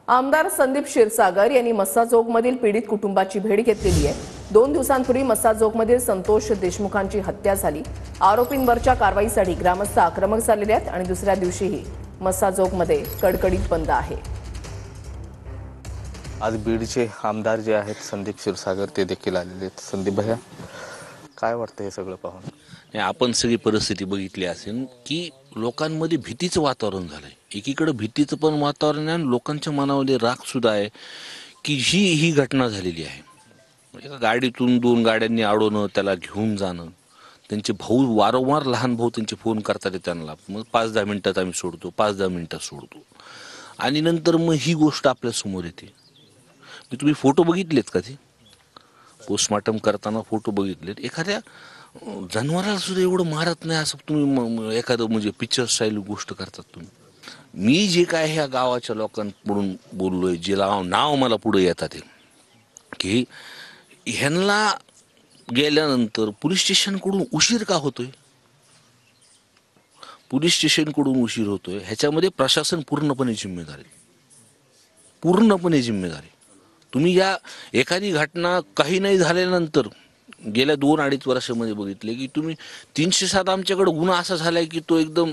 आमदार संदीप क्षीरसागर यांनी मस्साजोगमधील पीडित कुटुंबाची भेट घेतलेली आहे। 2 दिवसांपूर्वी मस्साजोगमधील संतोष देशमुखांची हत्या झाली। आरोपींवरच्या कारवाईसाठी ग्रामस्थ आक्रमक झालेले आहेत आणि दुसऱ्या दिवशीही मस्साजोगमध्ये कडकडीत बंद आहे। आज बीडचे आमदार जे आहेत संदीप क्षीरसागर ते देखील आलेले आहेत। संदीप भैया, काय वाटतं हे सगळं पाहून? आपण सगळी परिस्थिती बघितली असेल की लोकांमध्ये भीतीचं वातावरण झालंय। एकीकडे भीतीचं पण वातावरण आहे आणि लोकांच्या मनामध्ये राग सुद्धा आहे की ही घटना झालेली आहे। एका गाडीतून 2 गाड्यांनी अडवणं, त्याला घेऊन जाणं, त्यांचे भाऊ वारंवार लहान भाऊ त्यांचे फोन करतात त्यांना, मग 5-10 मिनिटात आम्ही सोडतो, 5-10 मिनिटात सोडतो, आणि नंतर मग ही गोष्ट आपल्या समोर येते। तुम्ही फोटो बघितलेत का? ते पोस्टमॉर्टम करताना फोटो बघितलेत? एखाद्या जनावराला सुद्धा एवढं मारत नाही असं तुम्ही एखादं म्हणजे पिक्चर स्टाईल गोष्ट करतात तुम्ही। मी जे काय ह्या गावाच्या लोकांकडून बोललोय, जे नाव मला पुढे येतात की ह्यांना गेल्यानंतर पोलीस स्टेशनकडून उशीर का होतोय, पोलीस स्टेशनकडून उशीर होतोय, ह्याच्यामध्ये प्रशासन पूर्णपणे जिम्मेदार आहे, पूर्णपणे जिम्मेदार आहे। तुम्ही या एखादी घटना काही नाही झाल्यानंतर गेल्या 2-2.5 वर्षामध्ये बघितले की तुम्ही 307 आमच्याकडे गुन्हा असा झालाय की तो एकदम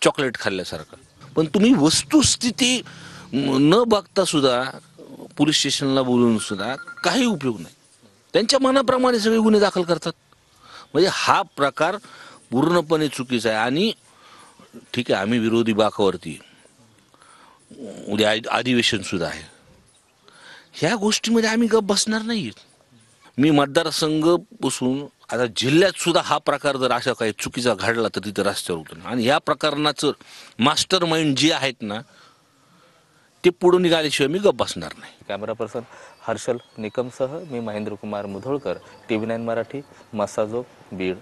चॉकलेट खाल्ल्यासारखा, पण तुम्ही वस्तुस्थिती न बघता सुद्धा पोलीस स्टेशनला बोलून सुद्धा काही उपयोग नाही, त्यांच्या मनाप्रमाणे सगळे गुन्हे दाखल करतात। म्हणजे हा प्रकार पूर्णपणे चुकीचा आहे। आणि ठीक आहे, आम्ही विरोधी बाकावरती, उद्या अधिवेशन सुद्धा आहे, ह्या गोष्टीमध्ये आम्ही गप बसणार नाहीत। मी मतदारसंघ बसून आता जिल्ह्यात सुद्धा हा प्रकार जर अशा काही चुकीचा घडला तर तिथे रस्त्यावर उतरणार, आणि या प्रकरणाचं मास्टर माइंड जे आहेत ना ते पुढे निघाल्याशिवाय मी गप बसणार नाही। कॅमेरा पर्सन हर्षल निकमसह मी महेंद्र कुमार मुधोळकर, TV9 मराठी, मस्साजोग, बीड।